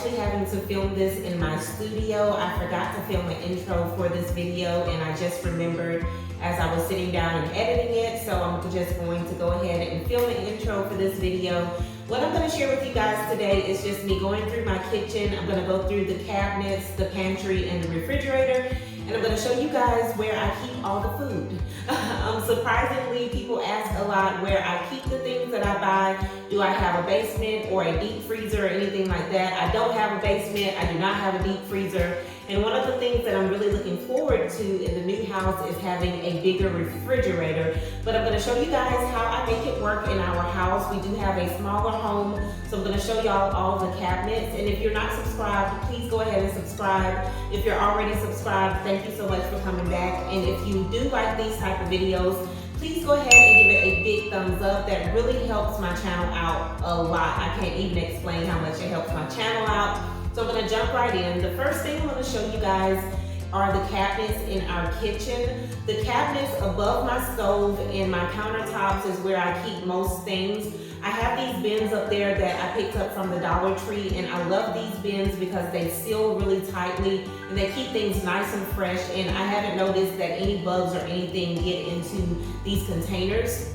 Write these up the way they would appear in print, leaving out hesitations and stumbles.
actually having to film this in my studio. I forgot to film an intro for this video, and I just remembered as I was sitting down and editing it, so I'm just going to go ahead and film an intro for this video. What I'm going to share with you guys today is just me going through my kitchen. I'm going to go through the cabinets, the pantry, and the refrigerator, and I'm going to show you guys where I keep all the food. Surprisingly, people ask a lot where I keep the things that I buy. Do I have a basement or a deep freezer or anything like that? I don't have a basement. I do not have a deep freezer. And one of the things that I'm really looking forward to in the new house is having a bigger refrigerator. But I'm going to show you guys how I make it work in our house. We do have a smaller home, so I'm going to show y'all all the cabinets. And if you're not subscribed, please go ahead and subscribe. If you're already subscribed, thank you so much for coming back. And if you do like these type of videos, please go ahead and give it a big thumbs up. That really helps my channel out a lot. I can't even explain how much it helps my channel out. So I'm going to jump right in. The first thing I'm going to show you guys are the cabinets in our kitchen. The cabinets above my stove and my countertops is where I keep most things. I have these bins up there that I picked up from the Dollar Tree, and I love these bins because they seal really tightly and they keep things nice and fresh, and I haven't noticed that any bugs or anything get into these containers.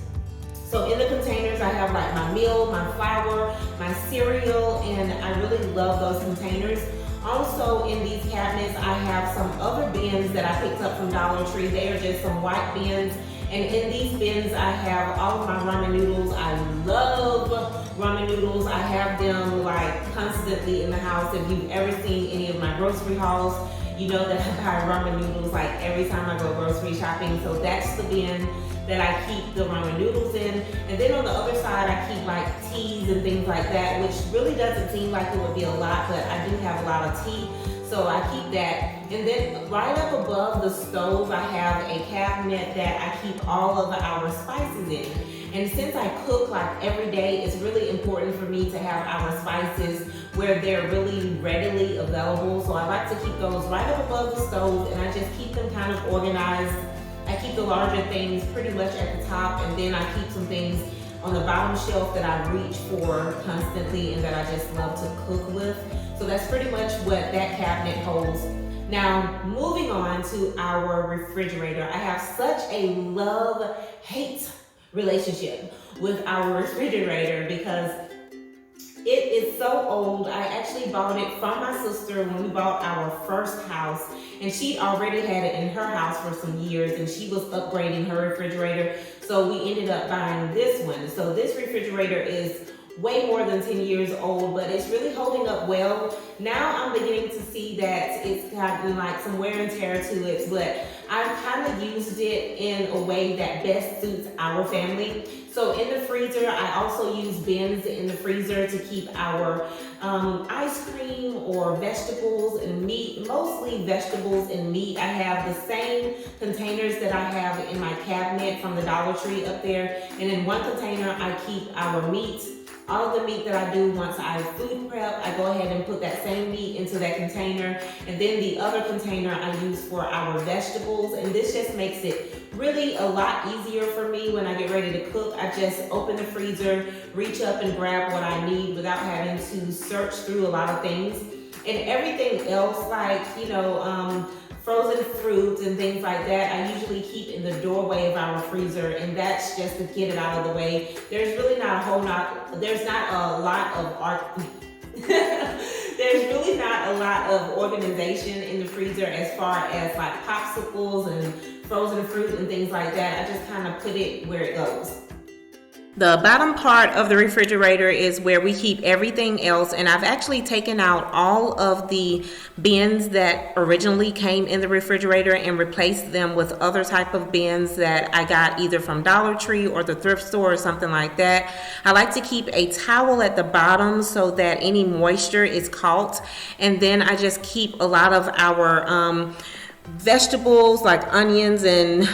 So in the containers, I have like my meal, my flour, my cereal, and I really love those containers. Also in these cabinets, I have some other bins that I picked up from Dollar Tree. They are just some white bins. And in these bins, I have all of my ramen noodles. I love ramen noodles. I have them like constantly in the house. If you've ever seen any of my grocery hauls, you know that I buy ramen noodles like every time I go grocery shopping. So that's the bin that I keep the ramen noodles in. And then on the other side, I keep like teas and things like that, which really doesn't seem like it would be a lot, but I do have a lot of tea, so I keep that. And then right up above the stove, I have a cabinet that I keep all of our spices in. And since I cook like every day, it's really important for me to have our spices where they're really readily available. So I like to keep those right up above the stove, and I just keep them kind of organized. I keep the larger things pretty much at the top, and then I keep some things on the bottom shelf that I reach for constantly and that I just love to cook with. So that's pretty much what that cabinet holds. Now, moving on to our refrigerator. I have such a love-hate relationship with our refrigerator because it is so old. I actually bought it from my sister when we bought our first house, and she already had it in her house for some years, and she was upgrading her refrigerator. So we ended up buying this one. So this refrigerator is way more than 10 years old, but it's really holding up well. Now I'm beginning to see that it's gotten like some wear and tear to it, but I've kind of used it in a way that best suits our family. So in the freezer, I also use bins in the freezer to keep our ice cream or vegetables and meat, mostly vegetables and meat. I have the same containers that I have in my cabinet from the Dollar Tree up there. And in one container, I keep our meat. All of the meat that I do once I food prep, I go ahead and put that same meat into that container. And then the other container I use for our vegetables. And this just makes it really a lot easier for me when I get ready to cook. I just open the freezer, reach up and grab what I need without having to search through a lot of things. And everything else, like, frozen fruits and things like that, I usually keep in the doorway of our freezer, and that's just to get it out of the way. There's really not a lot of there's really not a lot of organization in the freezer as far as like popsicles and frozen fruit and things like that. I just kind of put it where it goes. The bottom part of the refrigerator is where we keep everything else, and I've actually taken out all of the bins that originally came in the refrigerator and replaced them with other type of bins that I got either from Dollar Tree or the thrift store or something like that. I like to keep a towel at the bottom so that any moisture is caught, and then I just keep a lot of our vegetables like onions and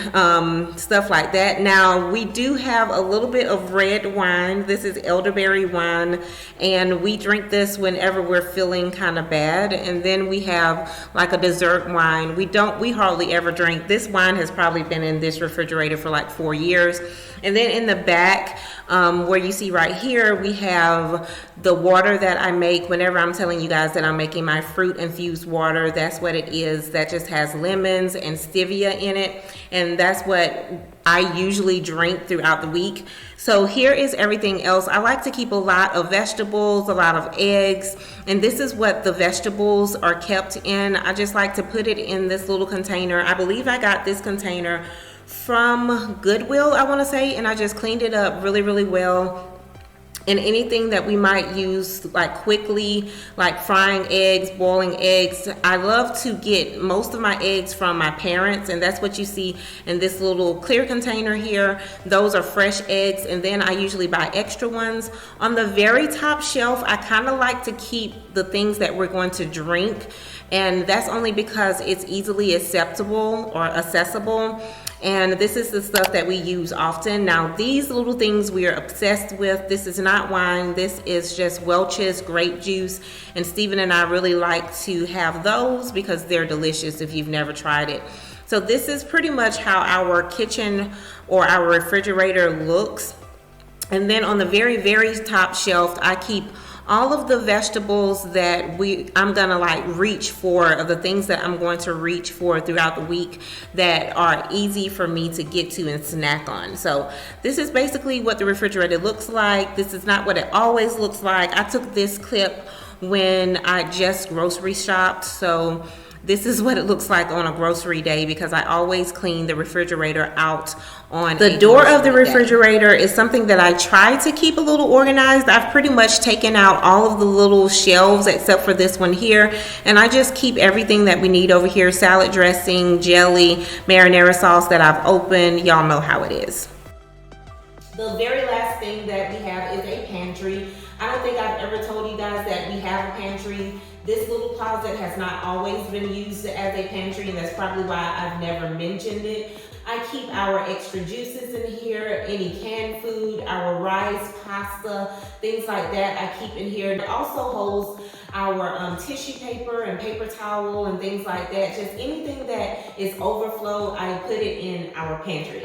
stuff like that. Now we do have a little bit of red wine. This is elderberry wine, and we drink this whenever we're feeling kind of bad. And then we have like a dessert wine. We hardly ever drink. This wine has probably been in this refrigerator for like 4 years. And then in the back, where you see right here, we have the water that I make whenever I'm telling you guys that I'm making my fruit infused water. That's what it is. That just has lemons and stevia in it. And that's what I usually drink throughout the week. So here is everything else. I like to keep a lot of vegetables, a lot of eggs, and this is what the vegetables are kept in. I just like to put it in this little container. I believe I got this container from Goodwill, I want to say, and I just cleaned it up really, really well. And anything that we might use like quickly, like frying eggs, boiling eggs. I love to get most of my eggs from my parents, and that's what you see in this little clear container here. Those are fresh eggs, and then I usually buy extra ones. On the very top shelf, I kind of like to keep the things that we're going to drink, and that's only because it's easily accessible. And this is the stuff that we use often. Now, these little things we are obsessed with. This is not wine. This is just Welch's grape juice. And Stephen and I really like to have those because they're delicious if you've never tried it. So this is pretty much how our kitchen or our refrigerator looks. And then on the very, very top shelf, I keep all of the vegetables that I'm gonna like reach for, of the things that I'm going to reach for throughout the week that are easy for me to get to and snack on. So this is basically what the refrigerator looks like. This is not what it always looks like. I took this clip when I just grocery shopped, so this is what it looks like on a grocery day because I always clean the refrigerator out on the door of the refrigerator is something that I try to keep a little organized. I've pretty much taken out all of the little shelves except for this one here, and I just keep everything that we need over here: salad dressing, jelly, marinara sauce that I've opened. Y'all know how it is. The very last thing that we have is a pantry. I don't think I've ever told you guys that we have a pantry. This little closet has not always been used as a pantry, and that's probably why I've never mentioned it. I keep our extra juices in here, any canned food, our rice, pasta, things like that I keep in here. It also holds our tissue paper and paper towel and things like that. Just anything that is overflow, I put it in our pantry.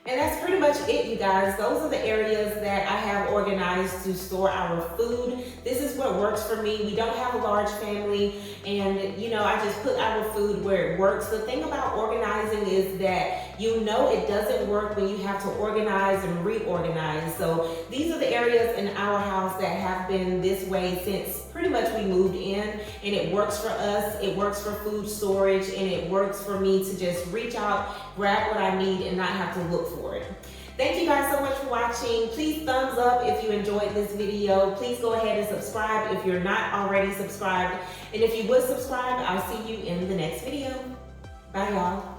And that's pretty much it, you guys. Those are the areas that I have organized to store our food. This is what works for me. We don't have a large family, and you know, I just put our food where it works. The thing about organizing is that you know it doesn't work when you have to organize and reorganize. So these are the areas in our house that have been this way since pretty much we moved in, and it works for us. It works for food storage, and it works for me to just reach out, grab what I need, and not have to look for it. Thank you guys so much for watching. Please thumbs up if you enjoyed this video. Please go ahead and subscribe if you're not already subscribed. And if you would subscribe, I'll see you in the next video. Bye, y'all.